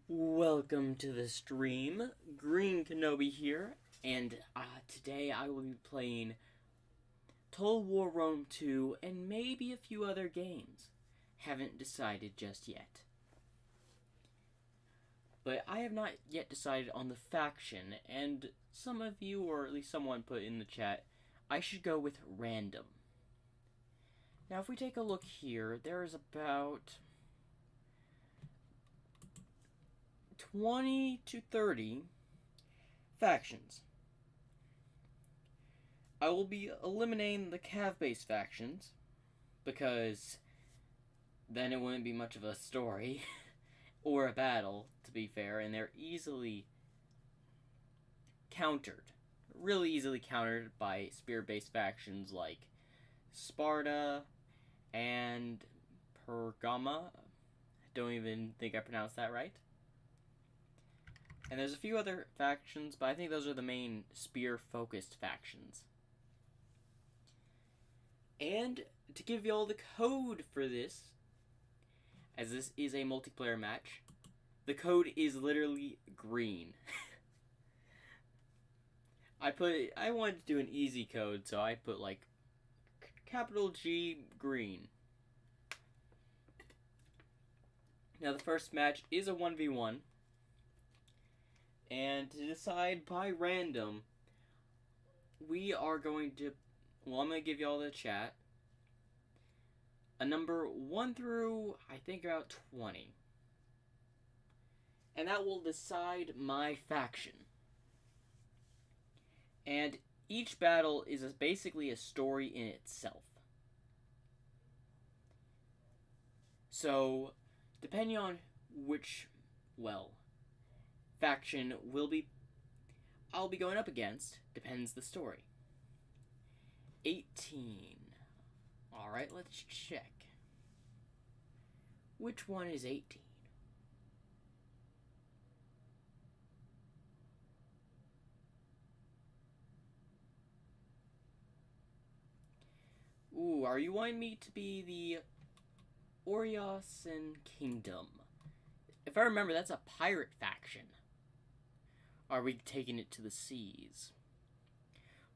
Welcome to the stream. Green Kenobi here, and today I will be playing Total War Rome 2 and maybe a few other games. Haven't decided just yet. But I have not yet decided on the faction, and some of you, or at least someone put in the chat, I should go with random. Now if we take a look here, there is about 20 to 30 factions. I will be eliminating the cav-based factions because then it wouldn't be much of a story or a battle, to be fair, and they're easily countered. Really easily countered by spear-based factions like Sparta and Pergama. I don't even think I pronounced that right. And there's a few other factions, but I think those are the main spear-focused factions. And to give y'all the code for this, as this is a multiplayer match, the code is literally green. I wanted to do an easy code, so I put like capital G green. Now the first match is a 1v1. And to decide by random, we are going to, well, I'm going to give y'all the chat, a number 1 through, I think, about 20. And that will decide my faction. And each battle is basically a story in itself. So, depending on which, faction I'll be going up against, depends the story. 18. Alright, let's check. Which one is 18? Ooh, are you wanting me to be the Oriosan Kingdom? If I remember, that's a pirate faction. Are we taking it to the seas?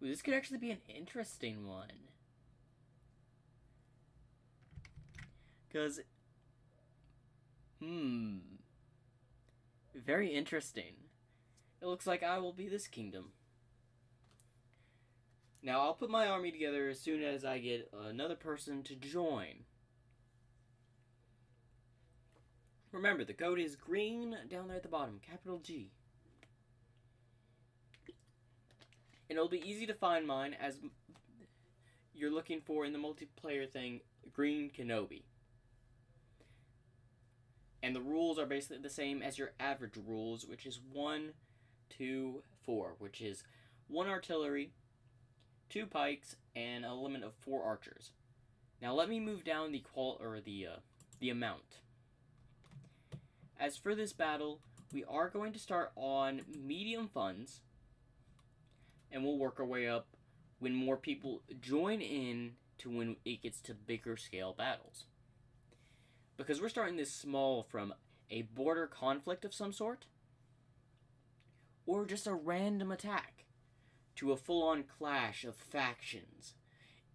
Ooh, this could actually be an interesting one. Because, very interesting. It looks like I will be this kingdom. Now, I'll put my army together as soon as I get another person to join. Remember, the code is green down there at the bottom, capital G. And it'll be easy to find mine as you're looking for in the multiplayer thing, Green Kenobi. And the rules are basically the same as your average rules, which is 1, 2, 4, which is 1 artillery, 2 pikes, and a limit of 4 archers. Now let me move down the amount. As for this battle, we are going to start on medium funds, and we'll work our way up when more people join in to when it gets to bigger scale battles. Because we're starting this small from a border conflict of some sort, or just a random attack, to a full-on clash of factions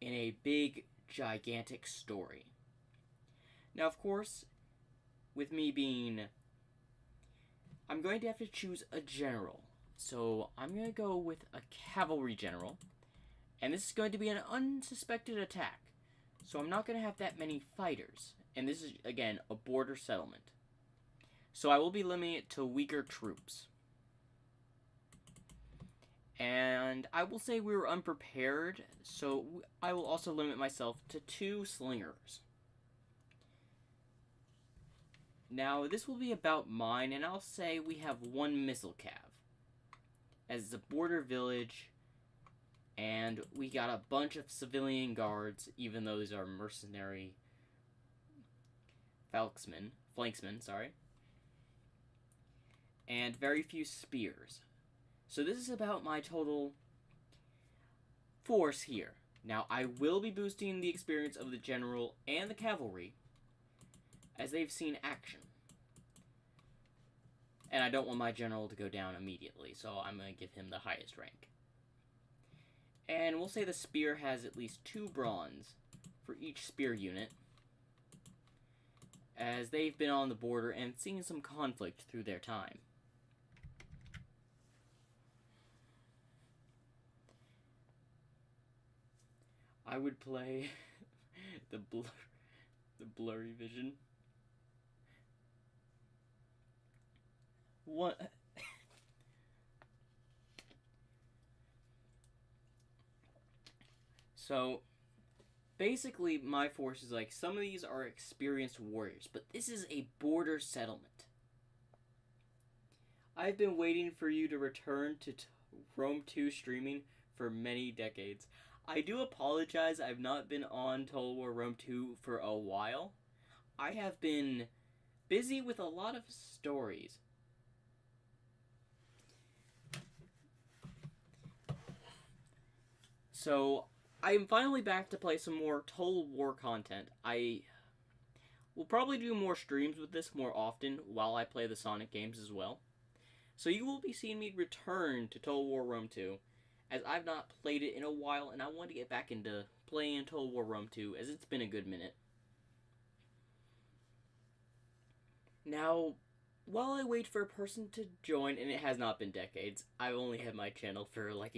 in a big, gigantic story. Now, of course, with me being, I'm going to have to choose a general. So I'm going to go with a cavalry general, and this is going to be an unsuspected attack. So I'm not going to have that many fighters, and this is, again, a border settlement. So I will be limiting it to weaker troops. And I will say we were unprepared, so I will also limit myself to 2 slingers. Now, this will be about mine, and I'll say we have 1 missile cav, as it's a border village, and we got a bunch of civilian guards, even though these are mercenary flanksmen, and very few spears. So this is about my total force here. Now, I will be boosting the experience of the general and the cavalry, as they've seen action. And I don't want my general to go down immediately, so I'm going to give him the highest rank. And we'll say the spear has at least 2 bronze for each spear unit, as they've been on the border and seen some conflict through their time. I would play the blurry vision. What? So, basically, my force is like, some of these are experienced warriors, but this is a border settlement. I've been waiting for you to return to Rome 2 streaming for many decades. I do apologize, I've not been on Total War Rome 2 for a while. I have been busy with a lot of stories. So, I'm finally back to play some more Total War content. I will probably do more streams with this more often while I play the Sonic games as well. So you will be seeing me return to Total War Rome 2, as I've not played it in a while, and I want to get back into playing Total War Rome 2, as it's been a good minute. Now, while I wait for a person to join, and it has not been decades, I've only had my channel for like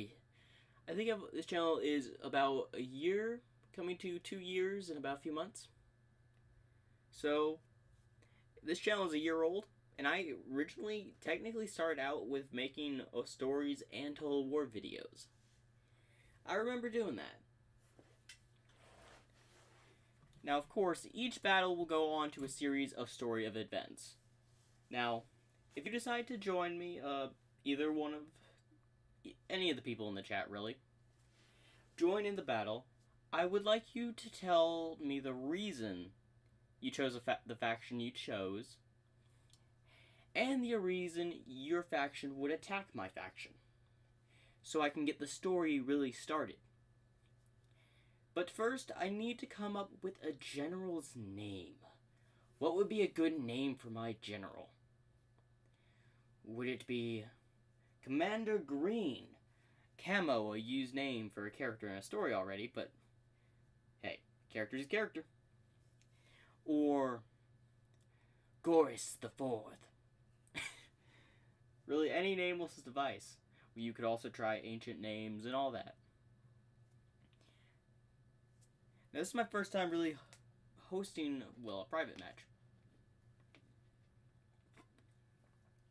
I think this channel is about a year, coming to 2 years in about a few months. So, this channel is a year old, and I originally technically started out with making stories and Total War videos. I remember doing that. Now, of course, each battle will go on to a series of story of events. Now, if you decide to join me, either one of any of the people in the chat, really, join in the battle, I would like you to tell me the reason you chose the faction you chose, and the reason your faction would attack my faction, so I can get the story really started. But first, I need to come up with a general's name. What would be a good name for my general? Would it be Commander Green? Camo, a used name for a character in a story already, but hey, character's a character. Or Goris the Fourth. Really, any name will suffice. You could also try ancient names and all that. Now, this is my first time really hosting, well, a private match.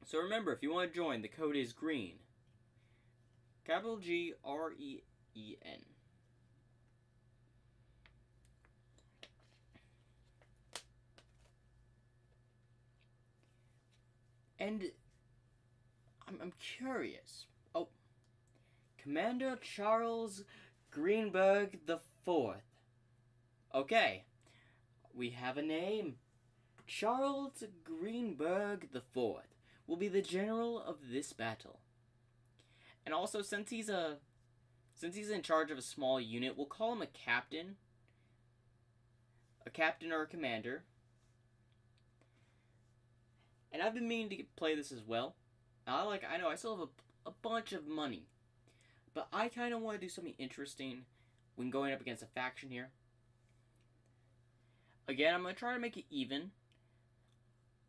So remember, if you want to join, the code is GREEN. Capital Green. And I'm curious. Oh, Commander Charles Greenberg the Fourth. Okay, we have a name. Charles Greenberg the Fourth will be the general of this battle. And also, since he's in charge of a small unit, we'll call him a captain. A captain or a commander. And I've been meaning to play this as well. I know I still have a bunch of money, but I kind of want to do something interesting when going up against a faction here. Again, I'm going to try to make it even.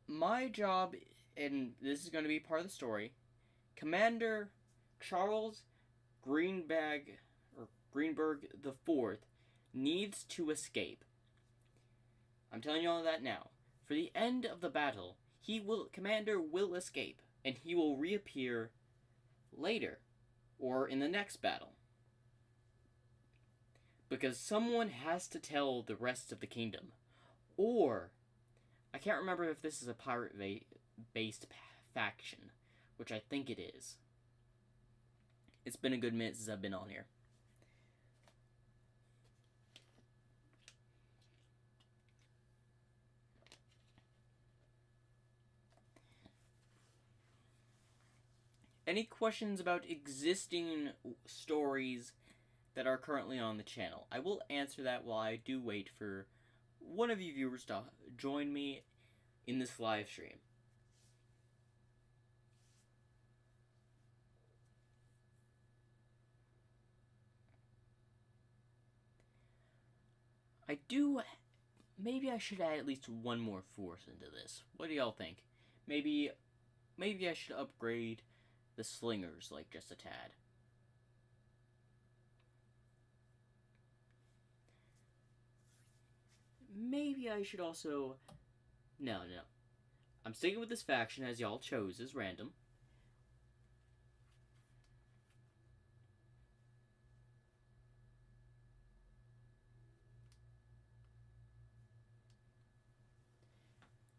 My job, and this is going to be part of the story, Commander Charles Greenberg the Fourth needs to escape. I'm telling you all that now. For the end of the battle, Commander will escape, and he will reappear later, or in the next battle. Because someone has to tell the rest of the kingdom. Or, I can't remember if this is a pirate-based faction, which I think it is. It's been a good minute since I've been on here. Any questions about existing stories that are currently on the channel? I will answer that while I do wait for one of you viewers to join me in this live stream. I do. Maybe I should add at least one more force into this. What do y'all think? Maybe I should upgrade the slingers like just a tad. Maybe I should also. No. I'm sticking with this faction as y'all chose as random.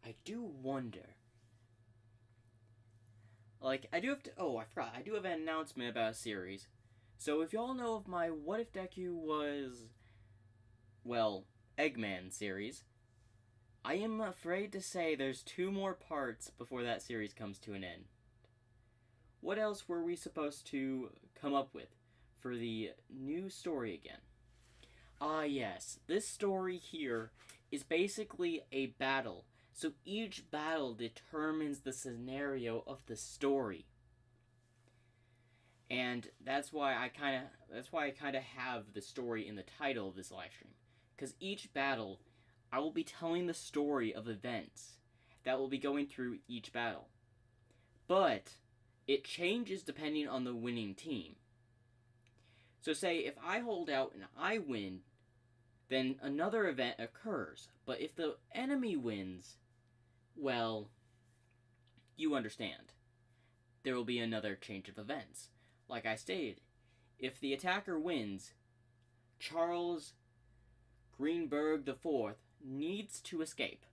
I do wonder. Like, I do have to. Oh, I forgot. I do have an announcement about a series. So, if y'all know of my What If Deku was. Well, Eggman series, I am afraid to say there's 2 more parts before that series comes to an end. What else were we supposed to come up with for the new story again? Ah, yes. This story here is basically a battle. So each battle determines the scenario of the story. And that's why I kind of have the story in the title of this live stream. Because each battle, I will be telling the story of events that will be going through each battle. But it changes depending on the winning team. So say if I hold out and I win, then another event occurs. But if the enemy wins, well, you understand. There will be another change of events. Like I stated, if the attacker wins, Charles Greenberg IV needs to escape.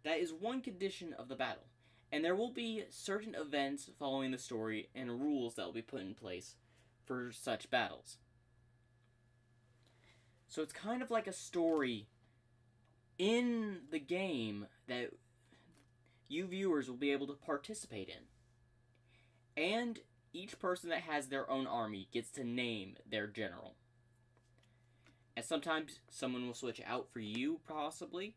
That is one condition of the battle, and there will be certain events following the story and rules that will be put in place for such battles. So it's kind of like a story in the game that you viewers will be able to participate in. And each person that has their own army gets to name their general. And sometimes someone will switch out for you, possibly,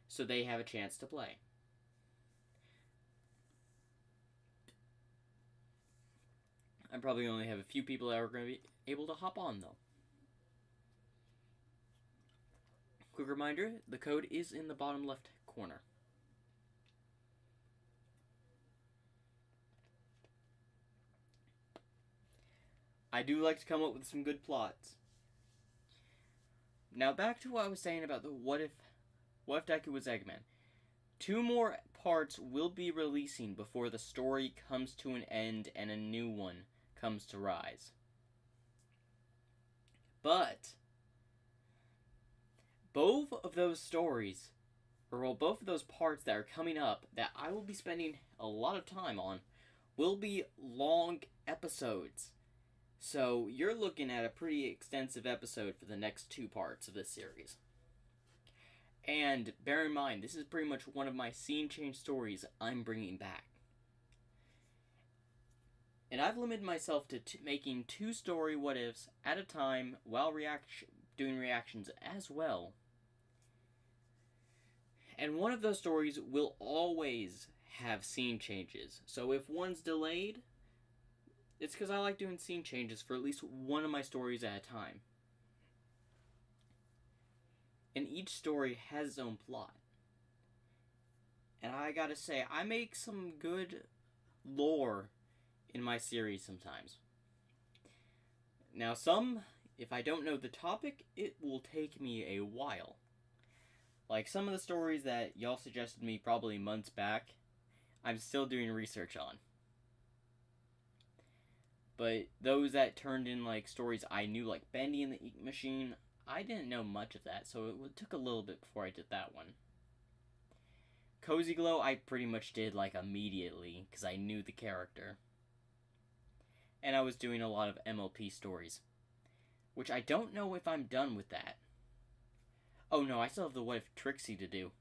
so they have a chance to play. I probably only have a few people that are going to be able to hop on, though. Quick reminder, the code is in the bottom left corner. I do like to come up with some good plots. Now back to what I was saying about the What If Deku was Eggman. 2 more parts will be releasing before the story comes to an end and a new one comes to rise. But both of those stories, or both of those parts that are coming up that I will be spending a lot of time on, will be long episodes. So you're looking at a pretty extensive episode for the next 2 parts of this series. And bear in mind, this is pretty much one of my scene change stories I'm bringing back. And I've limited myself to making 2 story what ifs at a time while doing reactions as well. And one of those stories will always have scene changes. So if one's delayed, it's because I like doing scene changes for at least one of my stories at a time. And each story has its own plot. And I gotta say, I make some good lore in my series sometimes. Now if I don't know the topic, it will take me a while. Like some of the stories that y'all suggested me probably months back, I'm still doing research on. But those that turned in like stories I knew, like Bendy and the Ink Machine, I didn't know much of that, so it took a little bit before I did that one. Cozy Glow I pretty much did like immediately because I knew the character. And I was doing a lot of MLP stories, which I don't know if I'm done with that. Oh no, I still have the What If Trixie to do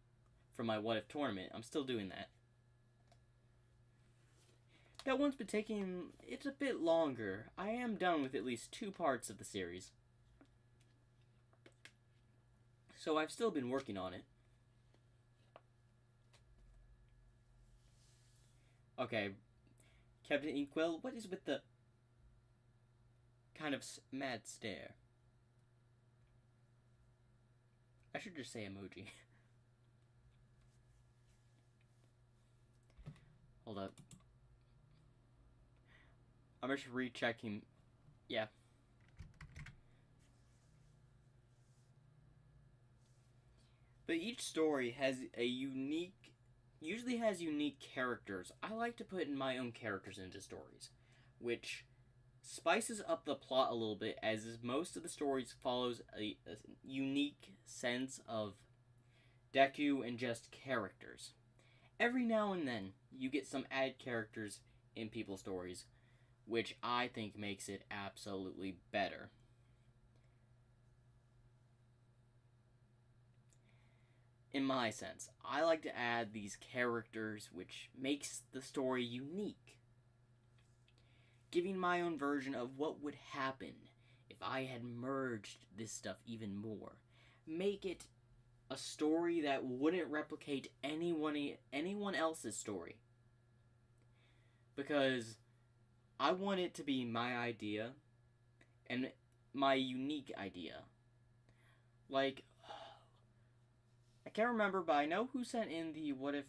for my What If tournament. I'm still doing that. That one's been taking, it's a bit longer. I am done with at least 2 parts of the series. So I've still been working on it. Okay, Captain Inkwell, what is with the kind of mad stare? I should just say emoji. Hold up. I'm just rechecking. Yeah. But each story has usually has unique characters. I like to put in my own characters into stories, which spices up the plot a little bit, as most of the stories follows a unique sense of Deku and just characters. Every now and then, you get some added characters in people's stories, which I think makes it absolutely better. In my sense, I like to add these characters, which makes the story unique. Giving my own version of what would happen if I had merged this stuff even more. Make it a story that wouldn't replicate anyone else's story. Because I want it to be my idea and my unique idea. Like, I can't remember, but I know who sent in the what if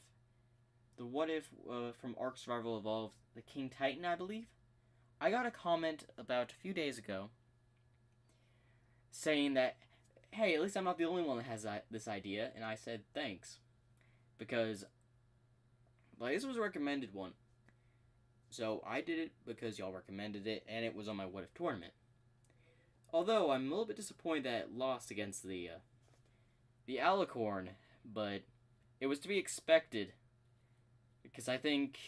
from Ark Survival Evolved, the King Titan, I believe. I got a comment about a few days ago saying that, hey, at least I'm not the only one that has this idea, and I said thanks, because this was a recommended one. So I did it because y'all recommended it, and it was on my What If tournament. Although I'm a little bit disappointed that it lost against the Alicorn, but it was to be expected, because I think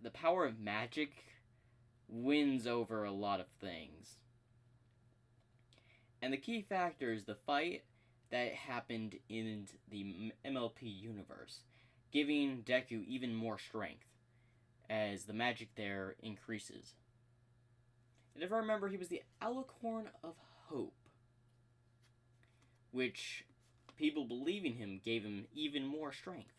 the power of magic wins over a lot of things. And the key factor is the fight that happened in the MLP universe, giving Deku even more strength as the magic there increases. And if I remember, he was the Alicorn of Hope, which people believing him gave him even more strength.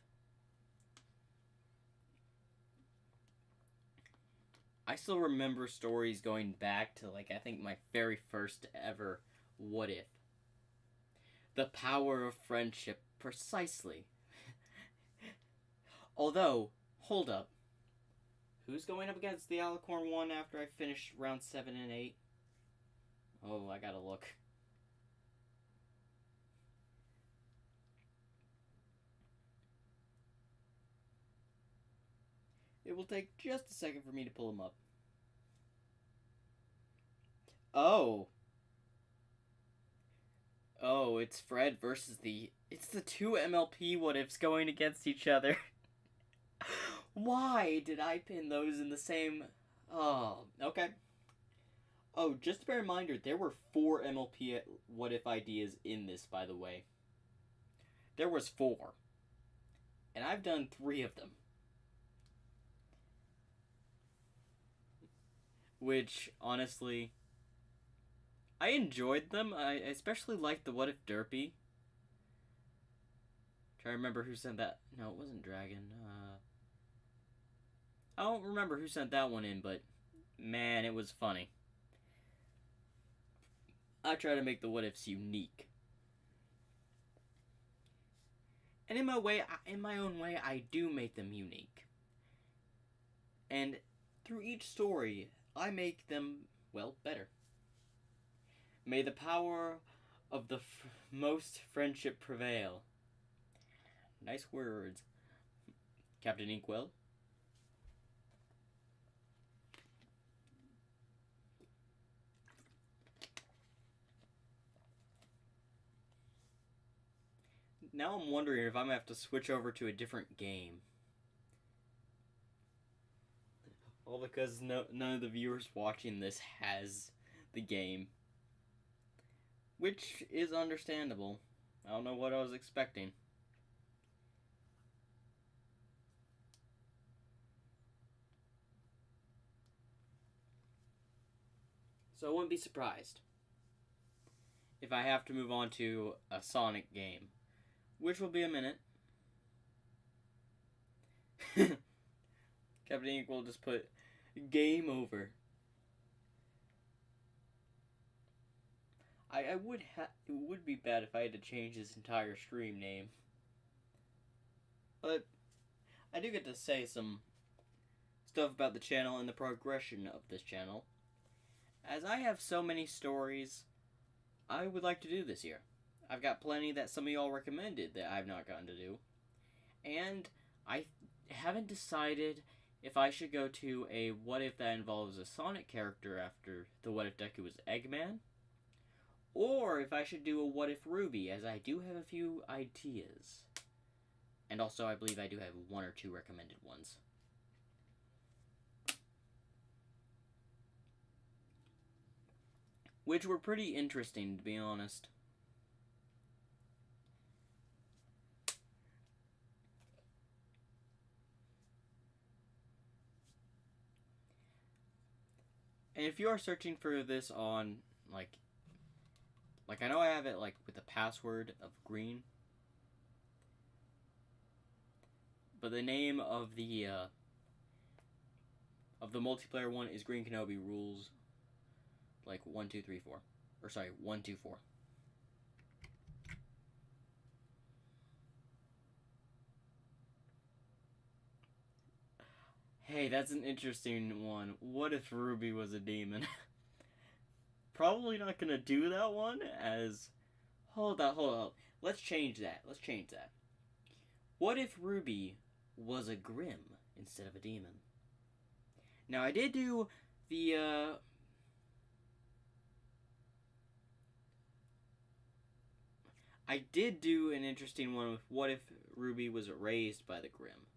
I still remember stories going back to, I think my very first ever What If. The power of friendship, precisely. Although, hold up. Who's going up against the Alicorn one after I finish round 7 and 8? Oh, I gotta look. It will take just a second for me to pull him up. Oh, it's Fred versus it's the two MLP What Ifs going against each other. Why did I pin those in the same... Oh, okay. Oh, just a reminder, there were 4 MLP What If ideas in this, by the way. There was 4. And I've done 3 of them. Which, honestly, I enjoyed them. I especially liked the What If Derpy. Try to remember who sent that. No, it wasn't Dragon. I don't remember who sent that one in, but man, it was funny. I try to make the What Ifs unique. And in my own way, I do make them unique. And through each story, I make them, well, better. May the power of the most friendship prevail. Nice words, Captain Inkwell. Now I'm wondering if I'm gonna have to switch over to a different game. All because none of the viewers watching this has the game. Which is understandable. I don't know what I was expecting. So I wouldn't be surprised if I have to move on to a Sonic game, which will be a minute. Captain Ink will just put game over. I would it would be bad if I had to change his entire stream name. But I do get to say some stuff about the channel and the progression of this channel. As I have so many stories I would like to do this year. I've got plenty that some of y'all recommended that I've not gotten to do. And I haven't decided if I should go to a what if that involves a Sonic character after the what if Deku was Eggman, or if I should do a what if Ruby, as I do have a few ideas. And also I believe I do have 1 or 2 recommended ones. Which were pretty interesting, to be honest. And if you are searching for this on, like I know I have it, like, with the password of green. But the name of the multiplayer one is Green Kenobi Rules, like 1, 2, 3, 4. Or sorry, 1, 2, 4. Hey, that's an interesting one. What if Ruby was a demon? Probably not gonna do that one, as... Hold up. Let's change that. What if Ruby was a Grimm instead of a demon? Now, I did do the, I did do an interesting one with what if Ruby was raised by the Grimm.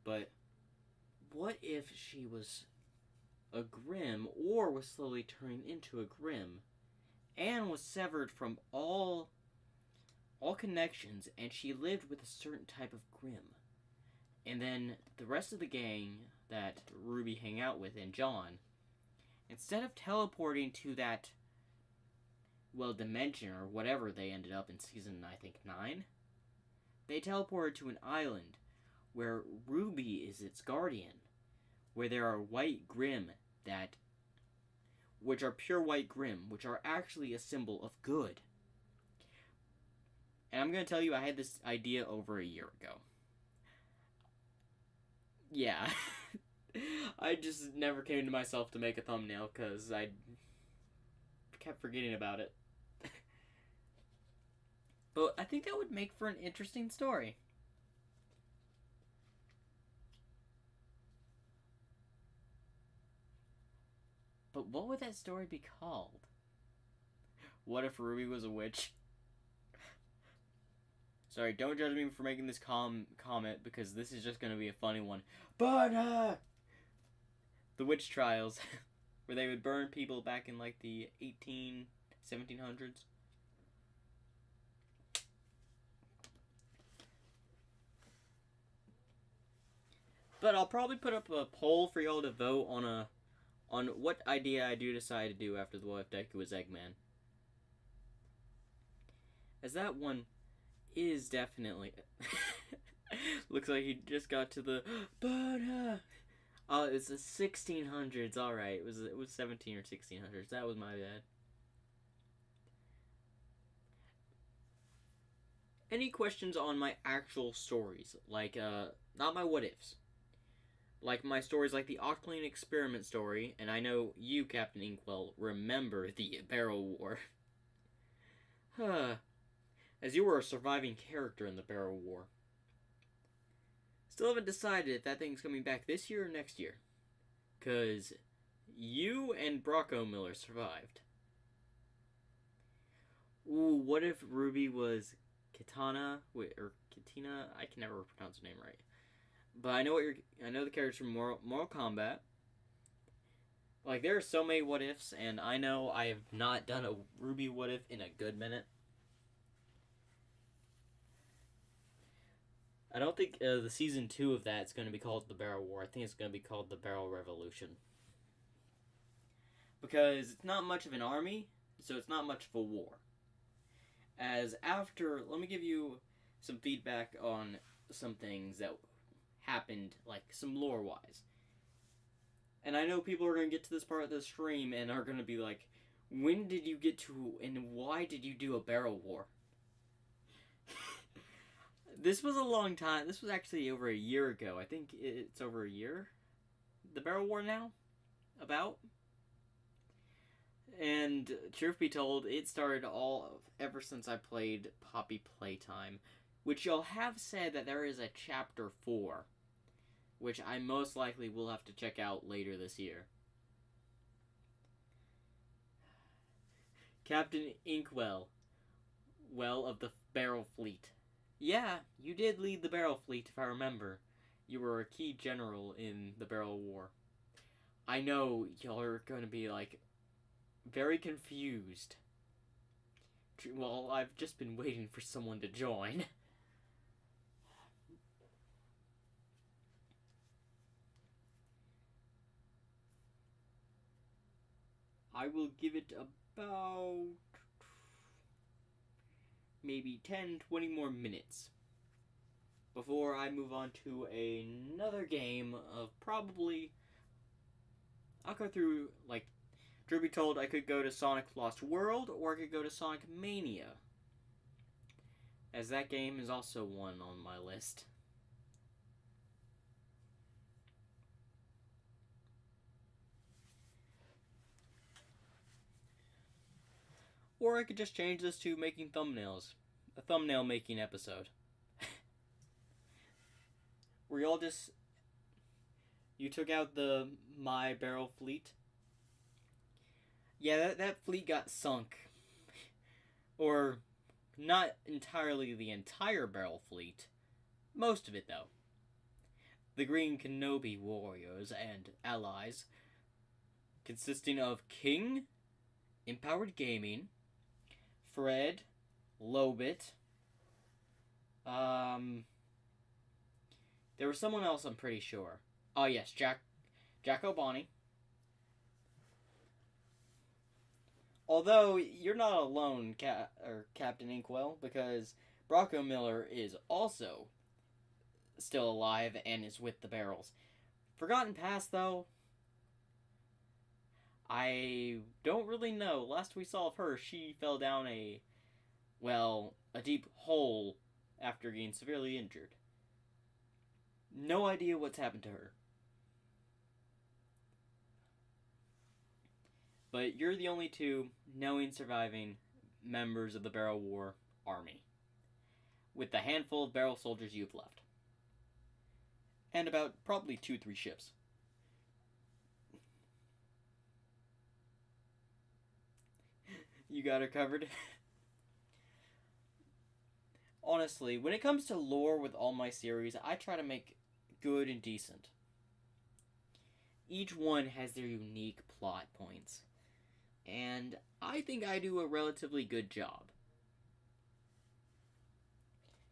But what if she was a Grimm, or was slowly turning into a Grimm, and was severed from all connections, and she lived with a certain type of Grimm? And then the rest of the gang that Ruby hang out with and John, instead of teleporting to that, well, dimension or whatever they ended up in season, I think, 9, they teleported to an island where Ruby is its guardian, where there are white Grimm which are pure white Grimm, which are actually a symbol of good. And I'm going to tell you, I had this idea over a year ago. Yeah. I just never came to myself to make a thumbnail because I kept forgetting about it. But I think that would make for an interesting story. But what would that story be called? What if Ruby was a witch? Sorry, don't judge me for making this comment, because this is just going to be a funny one. But, the witch trials, where they would burn people back in, like, the 1700s. But I'll probably put up a poll for y'all to vote on what idea I do decide to do after the What If Deku was Eggman. As that one is definitely... Looks like he just got to the... Oh, it's the 1600s, alright. It was 17 or 1600s. That was my bad. Any questions on my actual stories? Like, not my what-ifs. Like my stories like the Octoling Experiment story, and I know you, Captain Inkwell, remember the Barrel War. As you were a surviving character in the Barrel War. Still haven't decided if that thing's coming back this year or next year. 'Cause you and Brocco Miller survived. Ooh, what if Ruby was Kitana, or Katina? I can never pronounce her name right. But I know the characters from Mortal Kombat. Like, there are so many what ifs, and I know I have not done a Ruby what if in a good minute. I don't think the season 2 of that is going to be called the Barrel War. I think it's going to be called the Barrel Revolution. Because it's not much of an army, so it's not much of a war. As after, let me give you some feedback on some things that happened, like some lore-wise. And I know people are going to get to this part of the stream and are going to be like, When did you get to, and why did you do a barrel war? This was a long time. This was actually over a year ago. I think it's over a year. The barrel war now? About? And truth be told, it started ever since I played Poppy Playtime, which you'll have said that there is a chapter 4, which I most likely will have to check out later this year. Captain Inkwell, well of the Barrel Fleet. Yeah, you did lead the Barrel Fleet, if I remember. You were a key general in the Barrel War. I know y'all are going to be, like, very confused. Well, I've just been waiting for someone to join. I will give it about maybe 10-20 more minutes before I move on to another game of probably... I'll go through, like, truth be told, I could go to Sonic Lost World, or I could go to Sonic Mania, as that game is also one on my list. Or I could just change this to making thumbnails. A thumbnail making episode. Where y'all just... You took out the My Barrel Fleet. Yeah, that fleet got sunk. Or, not entirely the entire Barrel Fleet. Most of it, though. The Green Kenobi warriors and allies, consisting of King, Empowered Gaming, Fred, Lobit, there was someone else I'm pretty sure. Oh yes, Jack O'Bonney. Although, you're not alone, Captain Inkwell, because Bronco Miller is also still alive and is with the Barrels. Forgotten Past, though, I don't really know. Last we saw of her, she fell down a deep hole after getting severely injured. No idea what's happened to her. But you're the only two knowing surviving members of the Barrel War army, with the handful of barrel soldiers you've left. And about probably 2-3 ships. You got her covered. Honestly, when it comes to lore with all my series, I try to make good and decent. Each one has their unique plot points, and I think I do a relatively good job.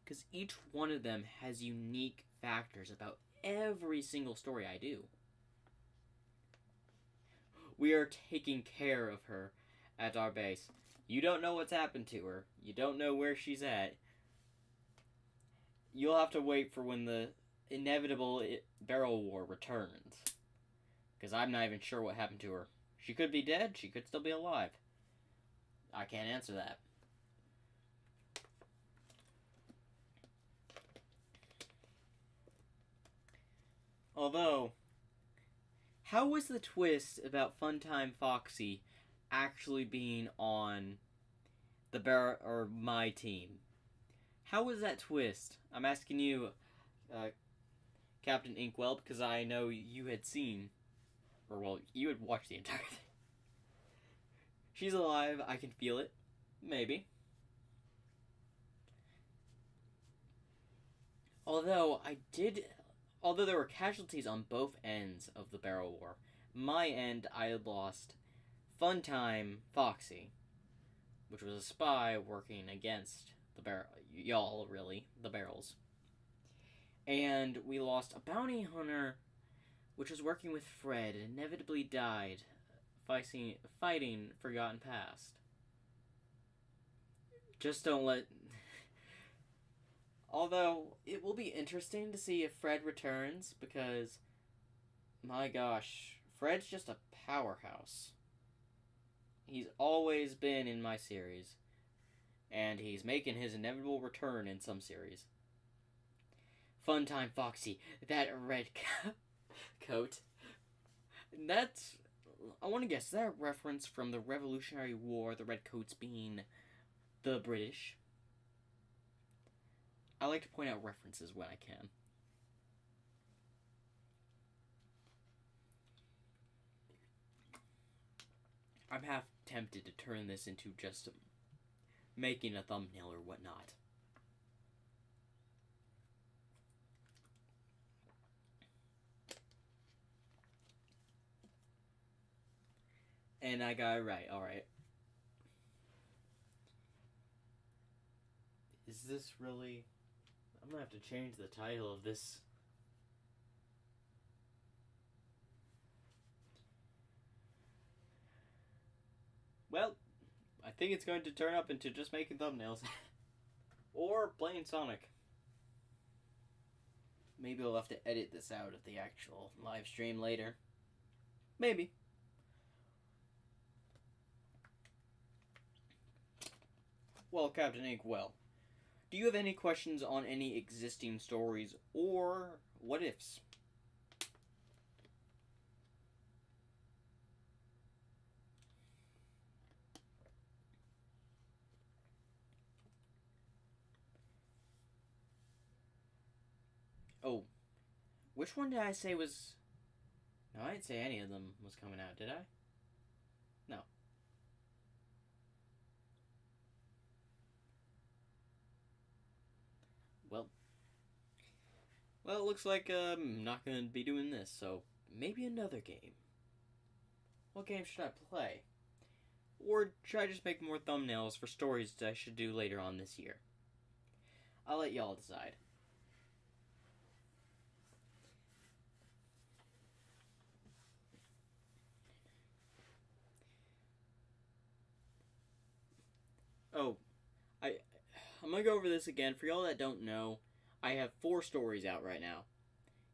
Because each one of them has unique factors about every single story I do. We are taking care of her at our base. You don't know what's happened to her. You don't know where she's at. You'll have to wait for when the inevitable Barrel War returns. Because I'm not even sure what happened to her. She could be dead. She could still be alive. I can't answer that. Although, how was the twist about Funtime Foxy actually being on my team? How was that twist? I'm asking you, Captain Inkwell, because I know you had seen, you had watched the entire thing. She's alive, I can feel it. Maybe. Although there were casualties on both ends of the Barrel War, my end I had lost Funtime Foxy, which was a spy working against the the Barrels. And we lost a bounty hunter, which was working with Fred, and inevitably died fighting Forgotten Past. Just don't let... Although, it will be interesting to see if Fred returns, because, my gosh, Fred's just a powerhouse. He's always been in my series, and he's making his inevitable return in some series. Funtime Foxy, that red coat. That's. I want to guess, is that a reference from the Revolutionary War, the redcoats being the British? I like to point out references when I can. I'm half tempted to turn this into just making a thumbnail or whatnot. And I got it right, alright. Is this really... I'm gonna have to change the title of this. Well, I think it's going to turn up into just making thumbnails. Or playing Sonic. Maybe I'll have to edit this out of the actual live stream later. Maybe. Well, Captain Inkwell, do you have any questions on any existing stories or what ifs? Oh, which one did I say was... No, I didn't say any of them was coming out, did I? No. Well, it looks like I'm not going to be doing this, so maybe another game. What game should I play? Or should I just make more thumbnails for stories that I should do later on this year? I'll let y'all decide. Oh, I'm gonna go over this again. For y'all that don't know, I have 4 stories out right now.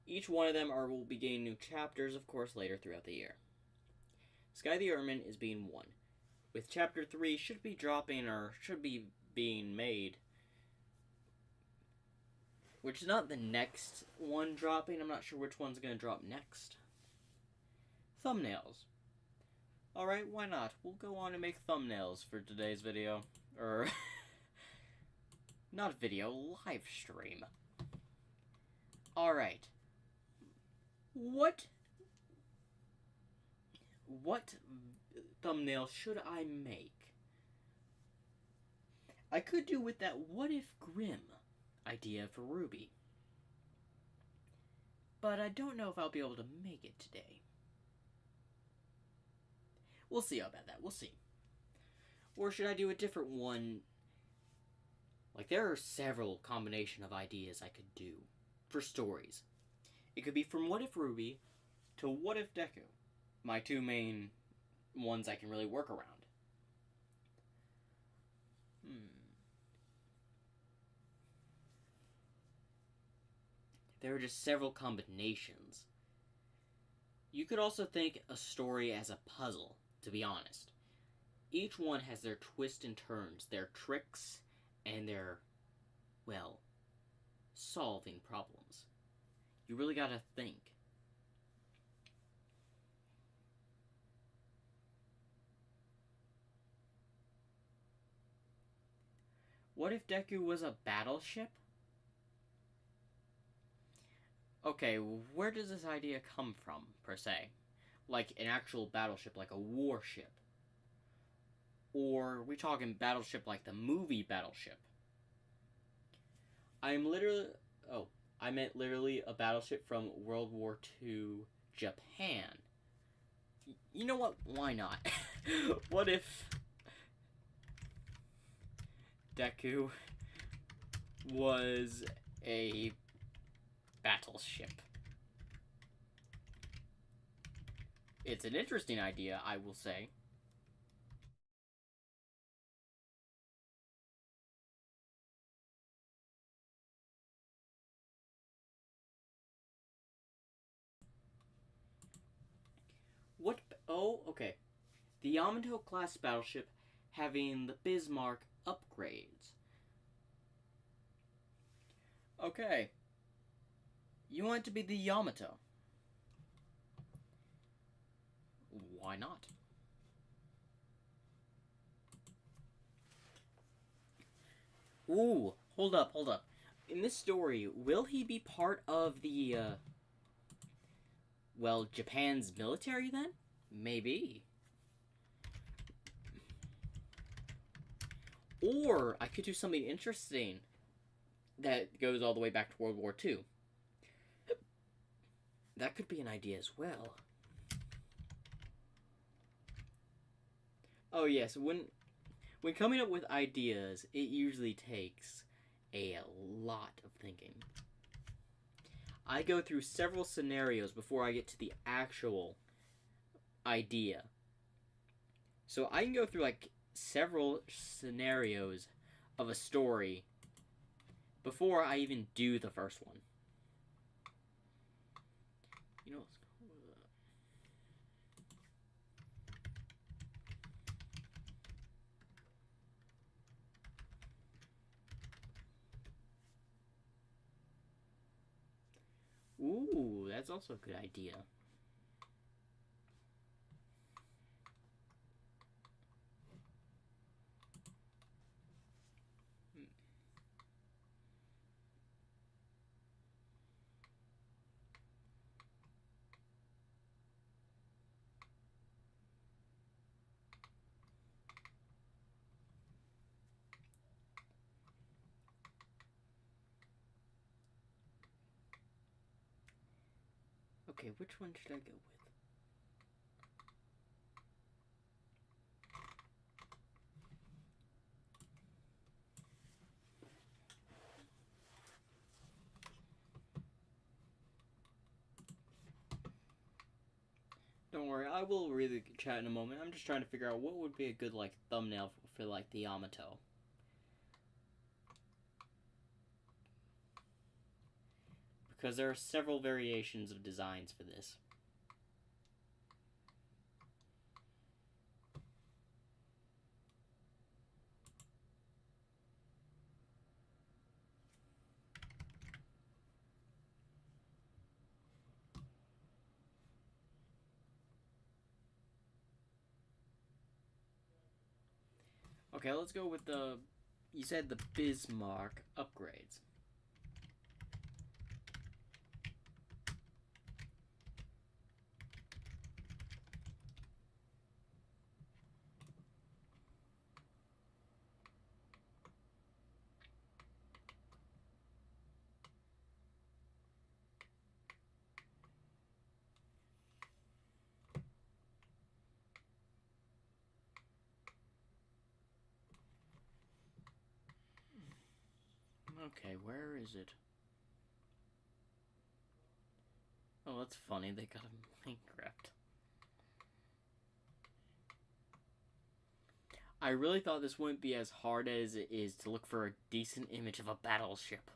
Each one of them will be getting new chapters, of course, later throughout the year. Sky the Ermine is being one, with chapter 3 should be dropping or should be being made, which is not the next one dropping. I'm not sure which one's gonna drop next. Thumbnails. Alright, why not? We'll go on and make thumbnails for today's video. Not video, live stream. Alright. What thumbnail should I make? I could do with that what if Grimm idea for RWBY. But I don't know if I'll be able to make it today. We'll see about that, we'll see. Or should I do a different one? Like, there are several combination of ideas I could do for stories. It could be from What If RWBY to What If Deku. My 2 main ones I can really work around. There are just several combinations. You could also think a story as a puzzle, to be honest. Each one has their twists and turns, their tricks, and their, well, solving problems. You really gotta think. What if Deku was a battleship? Okay, where does this idea come from, per se? Like an actual battleship, like a warship? Or are we talking battleship like the movie Battleship? I meant literally a battleship from World War II Japan. You know what? Why not? What if Deku was a battleship? It's an interesting idea, I will say. What? Oh, okay. The Yamato class battleship having the Bismarck upgrades. Okay. You want it to be the Yamato. Why not? Ooh, hold up. In this story, will he be part of the, Japan's military then? Maybe. Or I could do something interesting that goes all the way back to World War II. That could be an idea as well. Oh yes, when coming up with ideas, it usually takes a lot of thinking. I go through several scenarios before I get to the actual idea. So I can go through like several scenarios of a story before I even do the first one. You know, ooh, that's also a good idea. Okay, which one should I go with? Don't worry, I will read the chat in a moment. I'm just trying to figure out what would be a good like thumbnail for like the Yamato. Because there are several variations of designs for this. Okay, let's go with the... You said the Bismarck upgrades. Okay, where is it? Oh, that's funny. They got a Minecraft. I really thought this wouldn't be as hard as it is to look for a decent image of a battleship.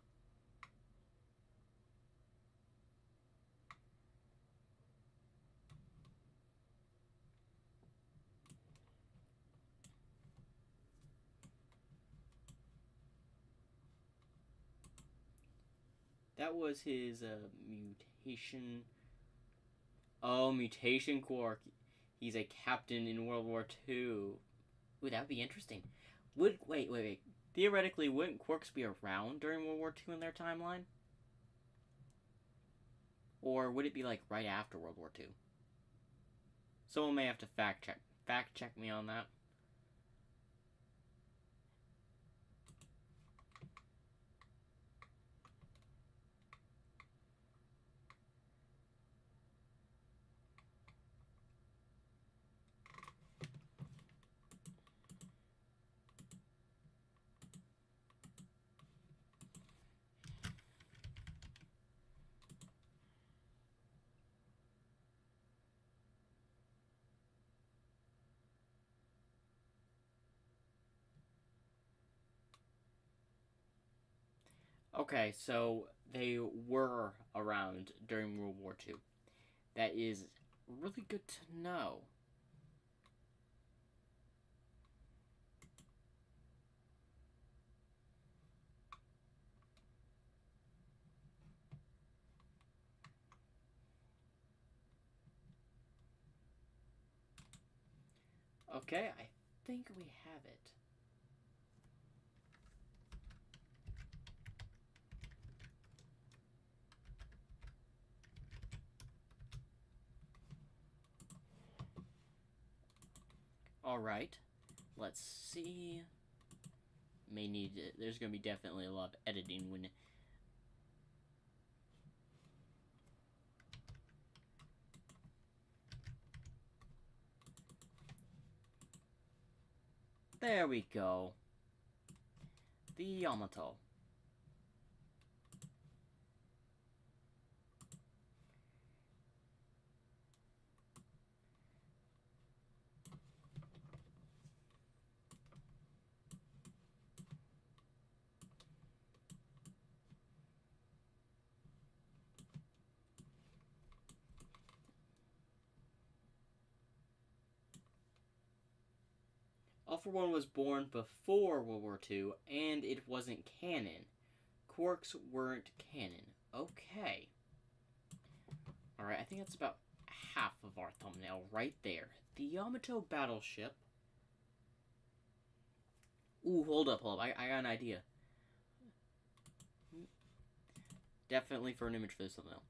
That was his mutation. Oh, mutation quark. He's a captain in World War II. Ooh, that would be interesting. Wait. Theoretically, wouldn't quarks be around during World War II in their timeline? Or would it be like right after World War II? Someone may have to fact check me on that. Okay, so they were around during World War II. That is really good to know. Okay, I think we have it. Alright, let's see. May need it. There's gonna be definitely a lot of editing when. There we go. The Yamato. All for One was born before World War II, and it wasn't canon. Quarks weren't canon. Okay. Alright, I think that's about half of our thumbnail right there. The Yamato battleship. Ooh, hold up. I got an idea. Definitely for an image for this thumbnail.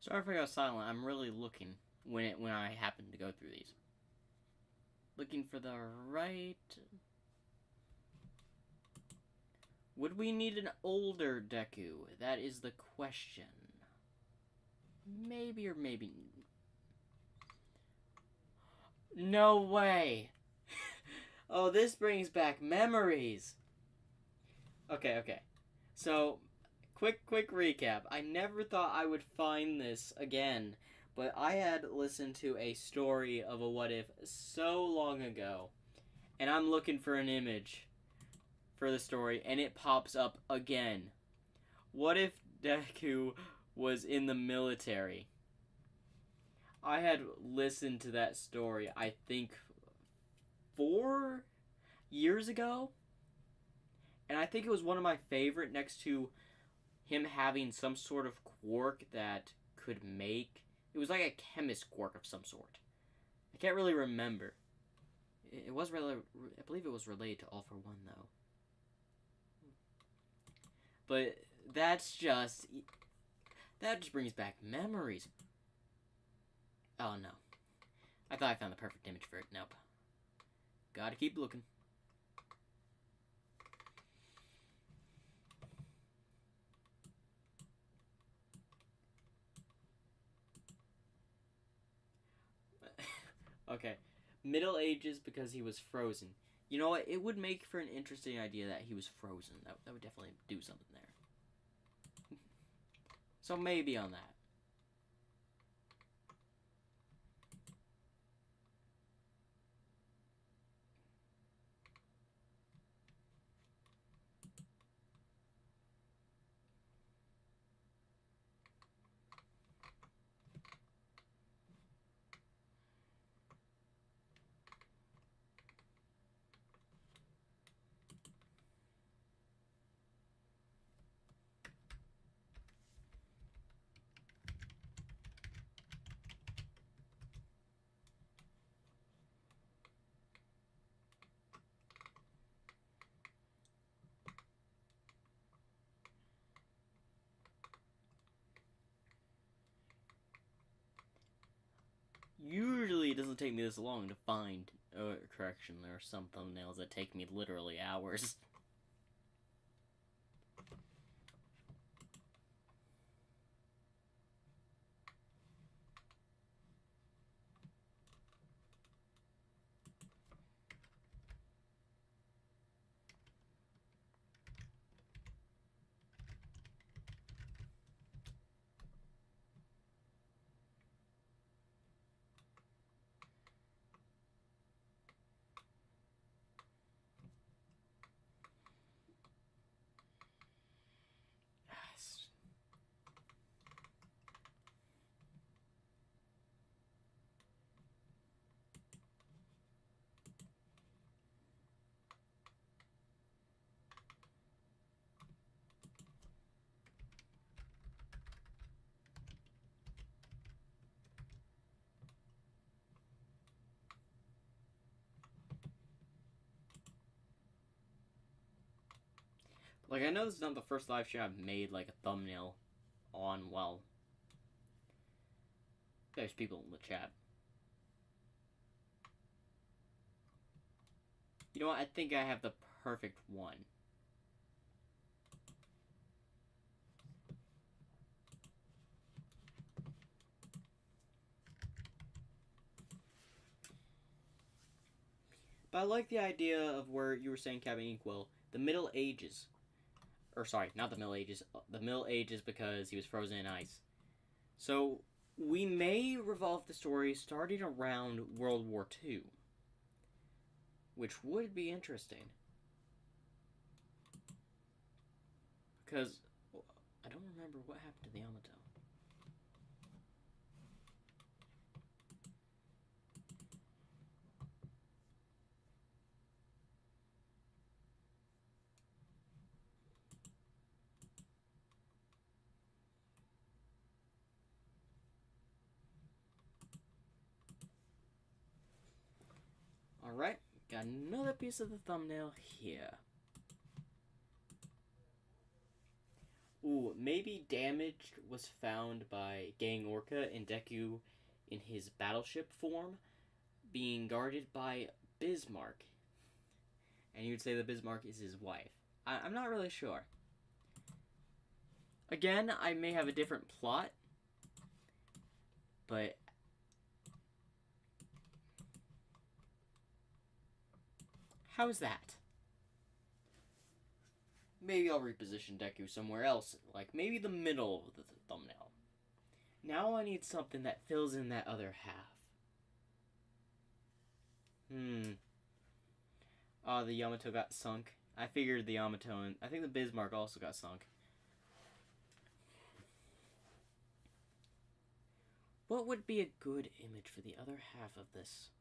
Sorry if I go silent. I'm really looking when I happen to go through these. Looking for the right. Would we need an older Deku? That is the question. Maybe or maybe. No way. Oh, this brings back memories. Okay. So, quick recap. I never thought I would find this again, but I had listened to a story of a what if so long ago, and I'm looking for an image for the story, and it pops up again. What if Deku was in the military? I had listened to that story, I think, 4 years ago, and I think it was one of my favorite next to him having some sort of quirk that could make. It was like a chemist quirk of some sort. I can't really remember. It was really. I believe it was related to All for One, though. But that's just. That just brings back memories. Oh no. I thought I found the perfect image for it. Nope. Gotta keep looking. Okay. Middle Ages because he was frozen. You know what? It would make for an interesting idea that he was frozen. That would definitely do something there. So maybe on that. take me this long to find. Correction, there are some thumbnails that take me literally hours. Like, I know this is not the first live stream I've made, like, a thumbnail on, well, there's people in the chat. You know what? I think I have the perfect one. But I like the idea of where you were saying, Captain Inkwell, the Middle Ages. Or, sorry, not the Middle Ages. The Middle Ages because he was frozen in ice. So, we may revolve the story starting around World War II. Which would be interesting. Because I don't remember what happened to the Yamato. Alright, got another piece of the thumbnail here. Ooh, maybe damaged was found by Gang Orca and Deku in his battleship form, being guarded by Bismarck. And you'd say that Bismarck is his wife. I'm not really sure. Again, I may have a different plot, but how's that? Maybe I'll reposition Deku somewhere else, like maybe the middle of the thumbnail. Now I need something that fills in that other half. The Yamato got sunk. I figured the Yamato and I think the Bismarck also got sunk. What would be a good image for the other half of this?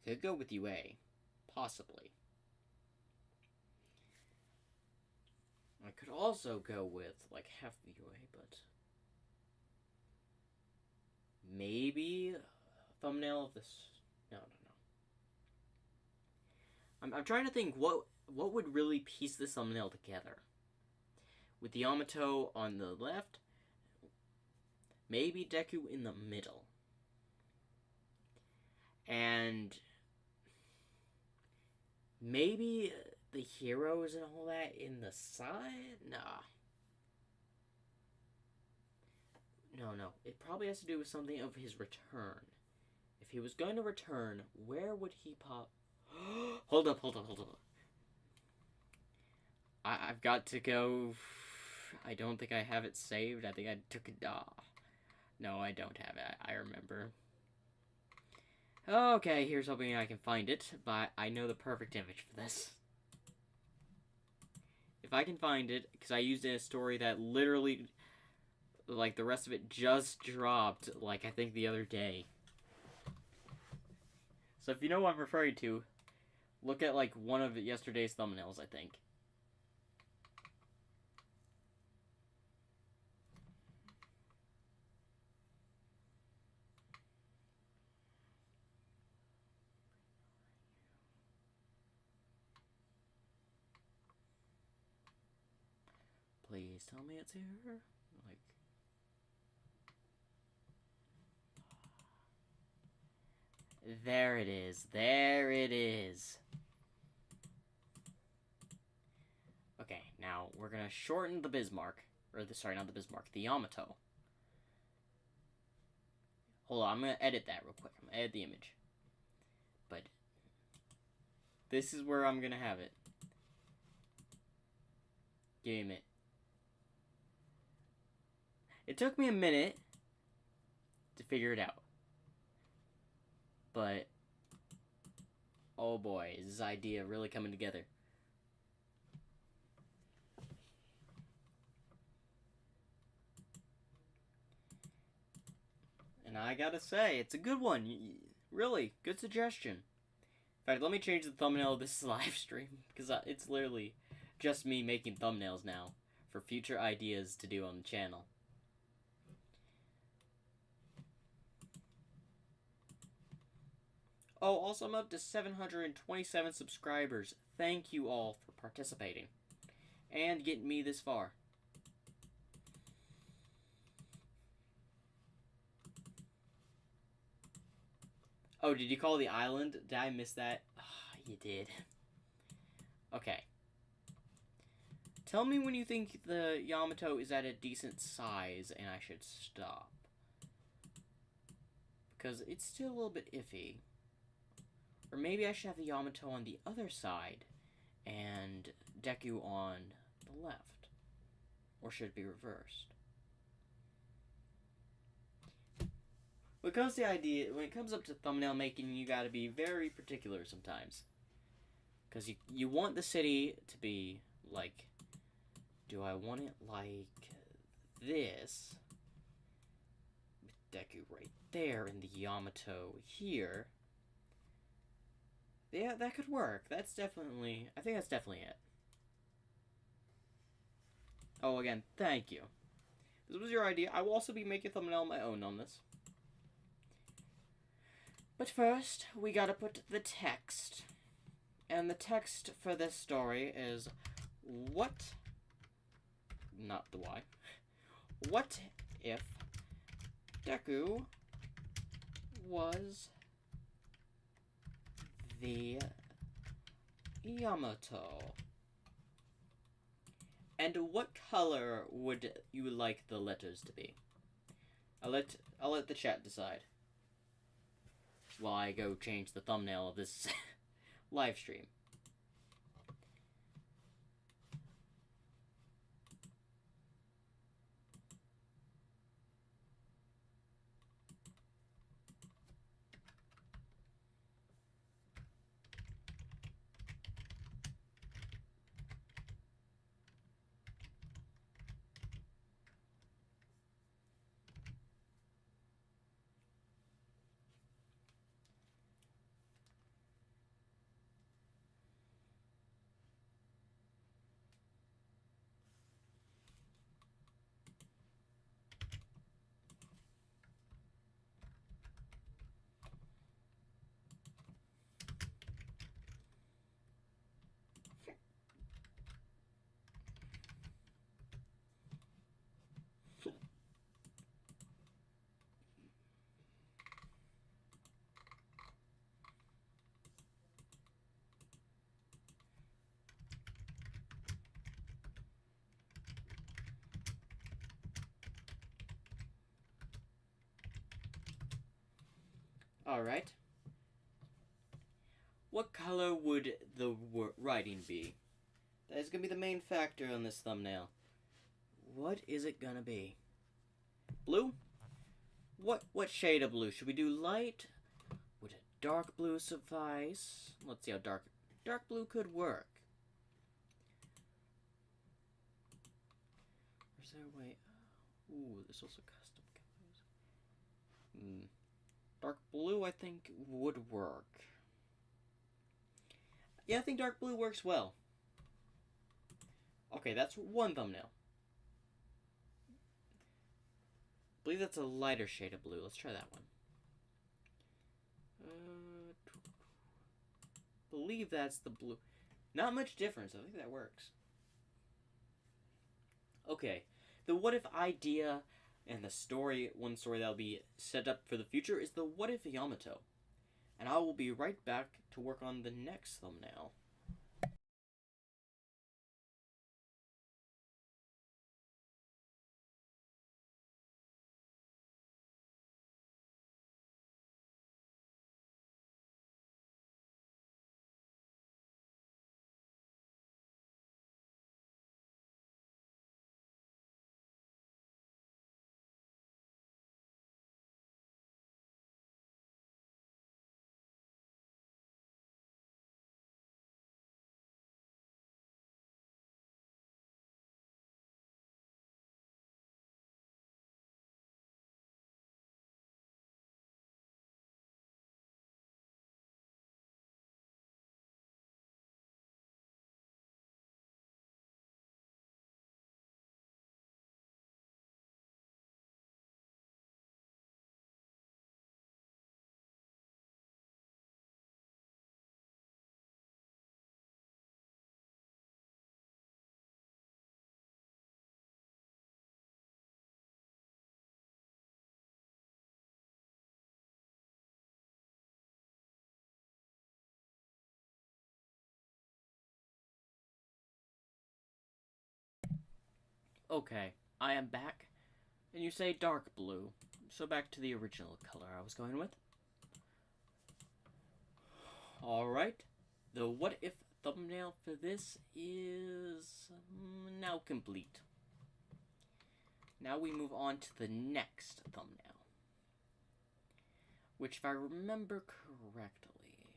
I could go with UA. Possibly. I could also go with, like, half the UA, but maybe a thumbnail of this. No. I'm trying to think what would really piece this thumbnail together. With the Yamato on the left, maybe Deku in the middle. And maybe the heroes and all that in the side? Nah. No. It probably has to do with something of his return. If he was going to return, where would he pop? Hold up. I've got to go. I don't think I have it saved. I think I took it. No, I don't have it. I remember. Okay, here's hoping I can find it, but I know the perfect image for this. If I can find it, because I used it in a story that literally, like, the rest of it just dropped, like, I think the other day. So if you know what I'm referring to, look at, like, one of yesterday's thumbnails, I think. Please tell me it's here. Like, There it is. There it is. Okay, now we're gonna shorten the Bismarck. Sorry, not the Bismarck. The Yamato. Hold on, I'm gonna edit that real quick. I'm gonna edit the image. But this is where I'm gonna have it. Give me a minute. It took me a minute to figure it out. But oh boy, is this idea really coming together. And I gotta say, it's a good one. Really, good suggestion. In fact, let me change the thumbnail of this live stream, because it's literally just me making thumbnails now for future ideas to do on the channel. Oh, also I'm up to 727 subscribers. Thank you all for participating and getting me this far. Oh, did you call the island? Did I miss that? Oh, you did. Okay. Tell me when you think the Yamato is at a decent size and I should stop. Because it's still a little bit iffy. Or maybe I should have the Yamato on the other side and Deku on the left. Or should it be reversed? When it comes up to thumbnail making, you gotta be very particular sometimes. Because you want the city to be like, do I want it like this? With Deku right there and the Yamato here. Yeah, that could work. I think that's definitely it. Oh, again, thank you. This was your idea. I will also be making a thumbnail of my own on this. But first, we gotta put the text. And the text for this story is, not the Y. What if Deku was the Yamato? And what color would you like the letters to be? I'll let the chat decide while I go change the thumbnail of this live stream. Alright. What color would the writing be? That is going to be the main factor on this thumbnail. What is it going to be? Blue? What shade of blue? Should we do light? Would a dark blue suffice? Let's see how dark blue could work. Or is there a way? Ooh, there's also custom colors. Dark blue, I think, would work. Yeah, I think dark blue works well. Okay, that's one thumbnail. I believe that's a lighter shade of blue. Let's try that one. Believe that's the blue. Not much difference. I think that works. Okay, the what if idea and the story, one story that'll be set up for the future is the what if Yamato. and I will be right back to work on the next thumbnail. Okay, I am back, and you say dark blue, so back to the original color I was going with. Alright, the what if thumbnail for this is now complete. Now we move on to the next thumbnail, which if I remember correctly,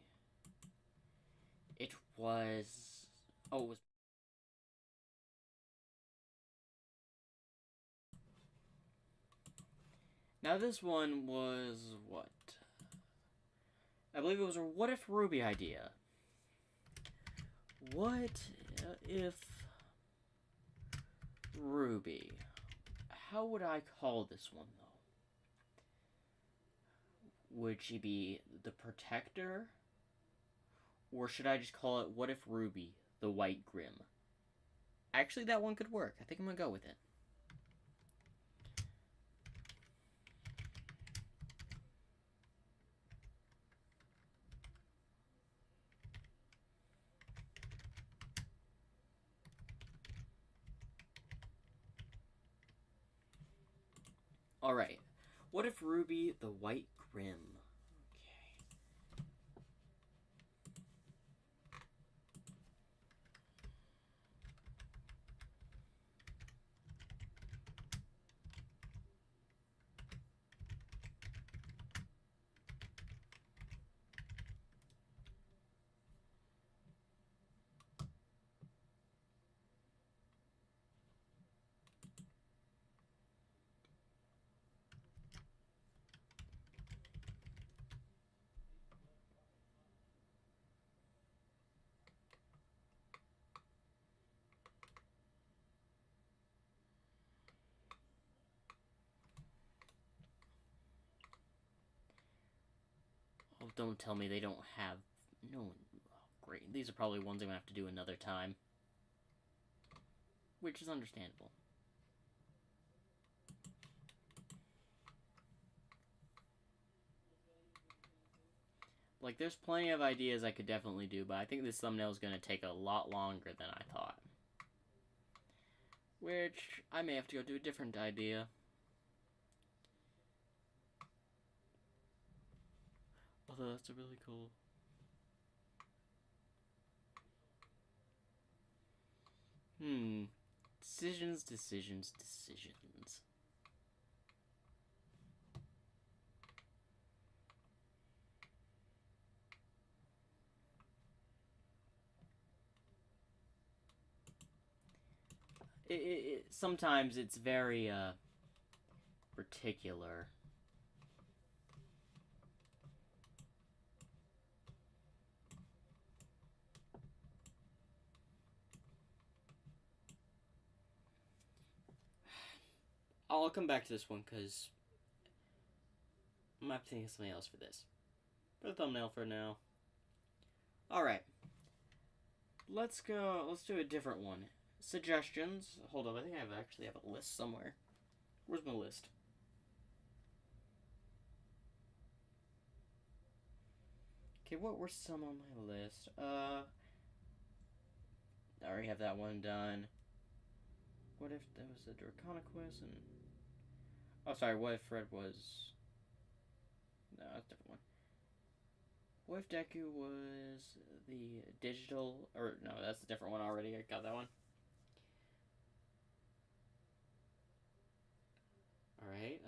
it was... oh, it was... Now this one was what? I believe it was a what if Ruby idea. What if Ruby? How would I call this one, though? Would she be the protector? Or should I just call it What If Ruby, the White Grim? Actually, that one could work. I think I'm gonna go with it. Alright. What if Ruby, the White Grim? Oh, don't tell me they don't have... no. Oh, great. These are probably ones I'm gonna have to do another time. Which is understandable. Like, there's plenty of ideas I could definitely do, but I think this thumbnail is going to take a lot longer than I thought. Which, I may have to go do a different idea. Although, that's a really cool... Decisions, decisions, decisions. Sometimes it's very, particular. I'll come back to this one, because I might think of something else for this. For the thumbnail for now. Alright. Let's go, let's do a different one. Suggestions. Hold on, I think I actually have a list somewhere. Where's my list? Okay, what were some on my list? I already have that one done. What if there was a Draconic quest and... Oh, sorry, what if Fred was... No, that's a different one. What if Deku was the digital... Or, no, that's a different one already. I got that one. Alright,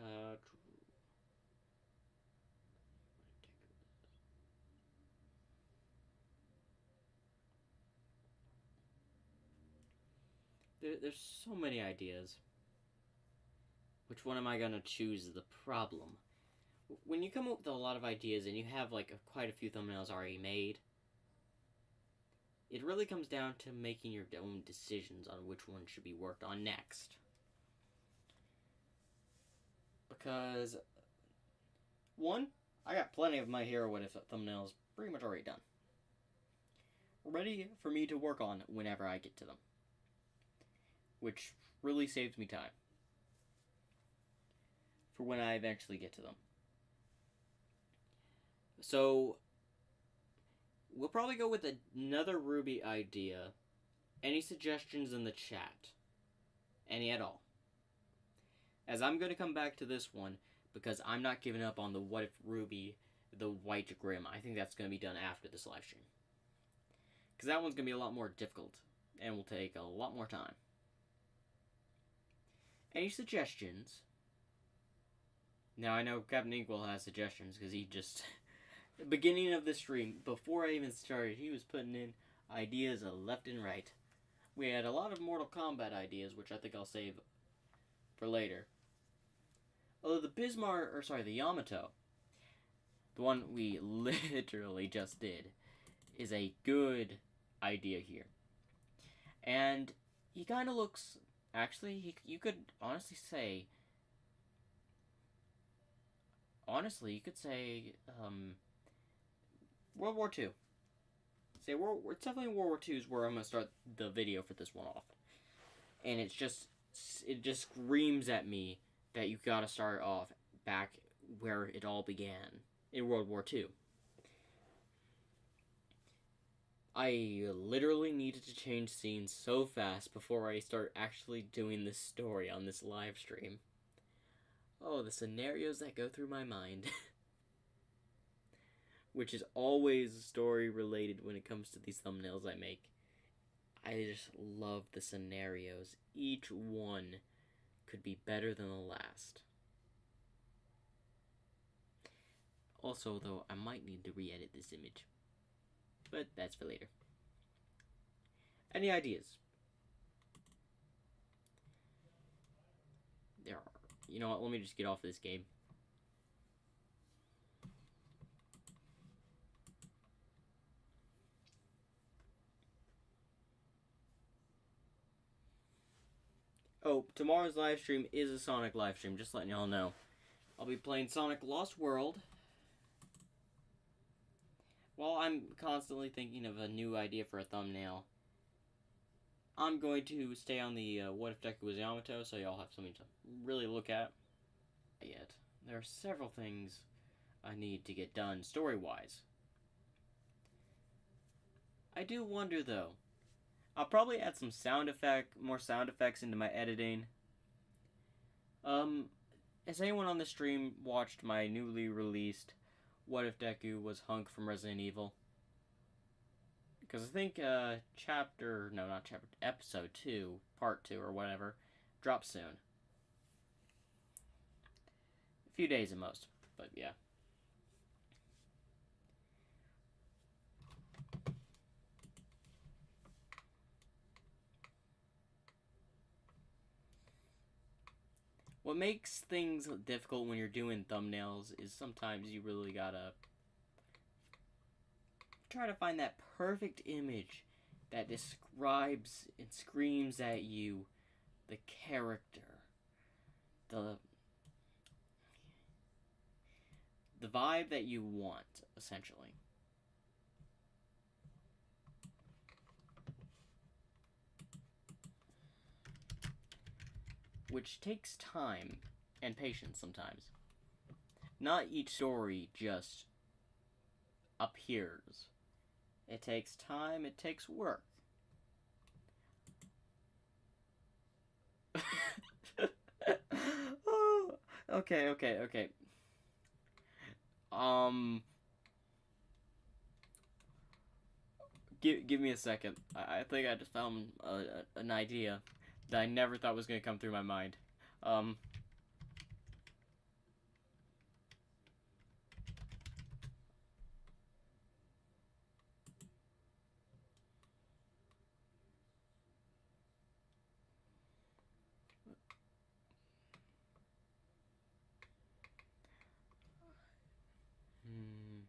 there's so many ideas. Which one am I gonna choose is the problem. When you come up with a lot of ideas and you have like quite a few thumbnails already made, it really comes down to making your own decisions on which one should be worked on next. Because, one, I got plenty of My Hero What If thumbnails pretty much already done. Ready for me to work on whenever I get to them. Which really saves me time. For when I eventually get to them. So, we'll probably go with another RWBY idea. Any suggestions in the chat? Any at all? As I'm going to come back to this one, because I'm not giving up on the What If RWBY, the White Grim. I think that's going to be done after this live stream. Because that one's going to be a lot more difficult, and will take a lot more time. Any suggestions? Now, I know Captain Inkwell has suggestions, because he just... the beginning of the stream, before I even started, he was putting in ideas left and right. We had a lot of Mortal Kombat ideas, which I think I'll save for later. Although the Yamato, the one we literally just did, is a good idea here. And he kind of looks, actually, you could honestly say, you could say, World War II. It's definitely World War II is where I'm going to start the video for this one off. And it just screams at me that you gotta start off back where it all began, in World War II. I literally needed to change scenes so fast before I start actually doing this story on this live stream. Oh, the scenarios that go through my mind. Which is always story related when it comes to these thumbnails I make. I just love the scenarios. Each one could be better than the last. Also, though, I might need to re-edit this image. But that's for later. Any ideas? There are. You know what, let me just get off this game. Oh, tomorrow's live stream is a Sonic live stream, just letting y'all know. I'll be playing Sonic Lost World. While I'm constantly thinking of a new idea for a thumbnail, I'm going to stay on the What If Deku was Yamato, so y'all have something to really look at. Yet, there are several things I need to get done story-wise. I do wonder, though. I'll probably add some more sound effects into my editing. Has anyone on the stream watched my newly released What If Deku was Hunk from Resident Evil? Because I think episode 2, part 2 or whatever, drops soon. A few days at most, but yeah. What makes things difficult when you're doing thumbnails is sometimes you really gotta try to find that perfect image that describes and screams at you the character, the vibe that you want, essentially. Which takes time and patience sometimes. Not each story just appears. It takes time, it takes work. Oh, okay. Give me a second. I think I just found an idea that I never thought was gonna come through my mind. Um. Hmm.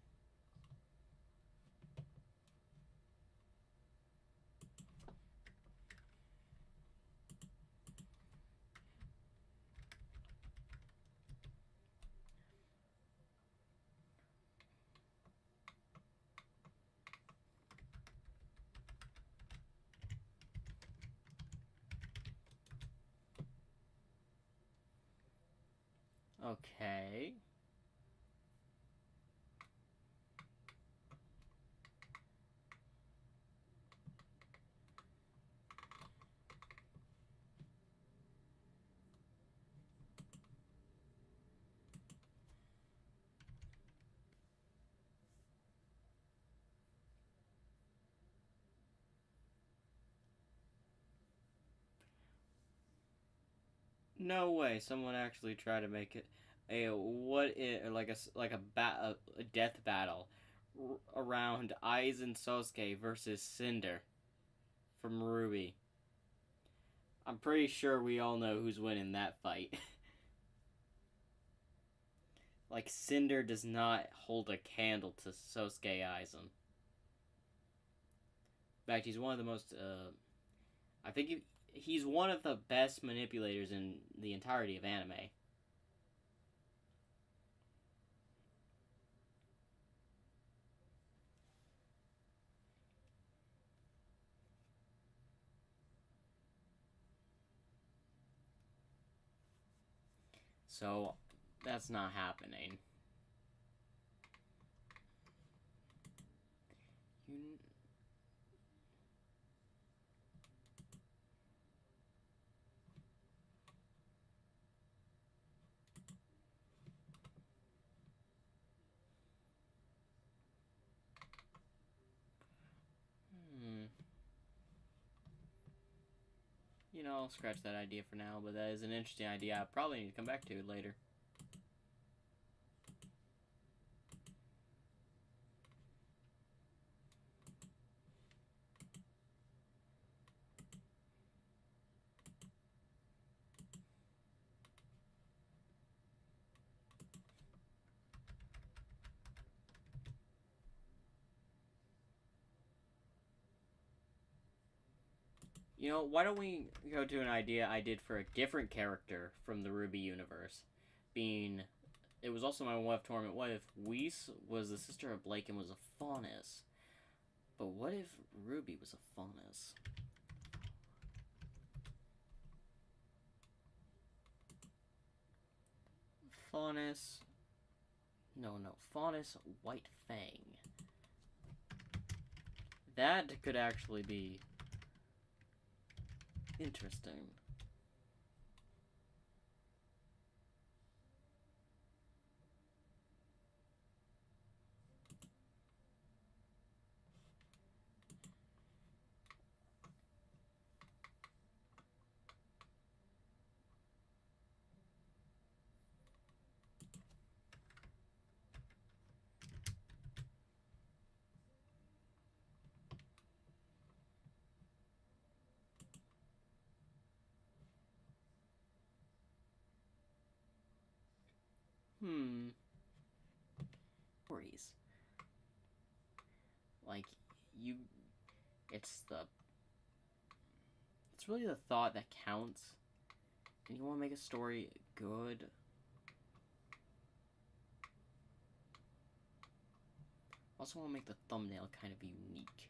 Okay. No way. Someone actually tried to make it a a death battle around Aizen Sosuke versus Cinder from Ruby. I'm pretty sure we all know who's winning that fight. Like, Cinder does not hold a candle to Sosuke Aizen. In fact, he's one of the most, I think he's one of the best manipulators in the entirety of anime. So, that's not happening. You... Hmm. You know, I'll scratch that idea for now, but that is an interesting idea. I probably need to come back to it later. You know, why don't we go to an idea I did for a different character from the Ruby universe? Being, it was also my WEF tournament. What if Whis was the sister of Blake and was a Faunus? But what if Ruby was a Faunus? Faunus. No. Faunus White Fang. That could actually be interesting. Stories. Like, you... It's really the thought that counts. And you want to make a story good. Also want to make the thumbnail kind of unique.